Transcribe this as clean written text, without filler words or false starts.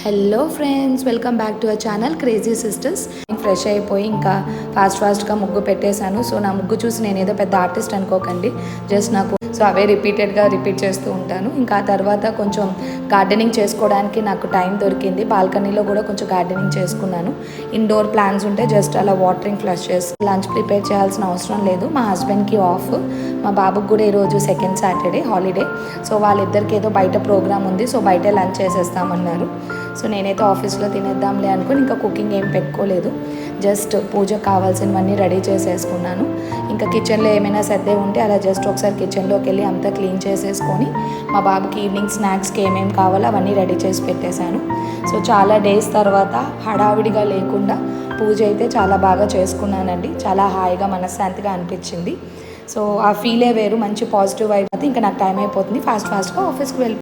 Hello friends, welcome back to our channel crazy sisters. Fresh అయిపోయి ఇంకా ఫాస్ట్గా ముగ్గు పెట్టేశాను. సో నా ముగ్గు చూసి నేను ఏదో పెద్ద ఆర్టిస్ట్ అనుకోకండి, జస్ట్ నాకు సో అవే రిపీట్ చేస్తూ ఉంటాను. ఇంకా ఆ తర్వాత కొంచెం గార్డెనింగ్ చేసుకోవడానికి నాకు టైం దొరికింది. బాల్కనీలో కూడా కొంచెం గార్డెనింగ్ చేసుకున్నాను. ఇండోర్ ప్లాంట్స్ ఉంటే జస్ట్ అలా వాటరింగ్ ఫ్లష్ చేసి లంచ్ ప్రిపేర్ చేయాల్సిన అవసరం లేదు. మా హస్బెండ్కి ఆఫ్, మా బాబుకి కూడా ఈరోజు సెకండ్ సాటర్డే హాలిడే. సో వాళ్ళిద్దరికి ఏదో బయట ప్రోగ్రామ్ ఉంది, సో బయటే లంచ్ చేసేస్తామన్నారు. సో నేనైతే ఆఫీస్లో తినేద్దాంలే అనుకుని ఇంకా కుకింగ్ ఏం పెట్టుకోలేదు. జస్ట్ పూజకు కావాల్సినవన్నీ రెడీ చేసేసుకున్నాను. ఇంకా కిచెన్లో ఏమైనా సర్దే ఉంటే అలా జస్ట్ ఒకసారి కిచెన్లోకి వెళ్ళి అంతా క్లీన్ చేసేసుకొని మా బాబుకి ఈవినింగ్ స్నాక్స్కి ఏమేమి కావాలో అవన్నీ రెడీ చేసి పెట్టేశాను. సో చాలా డేస్ తర్వాత హడావిడిగా లేకుండా పూజ అయితే చాలా బాగా చేసుకున్నానండి. చాలా హాయిగా మనశ్శాంతిగా అనిపించింది. సో ఆ ఫీలే వేరు, మంచి పాజిటివ్ వైబ్ అయితే ఇంకా నాకు టైం అయిపోతుంది, ఫాస్ట్గా ఆఫీస్కి వెళ్ళి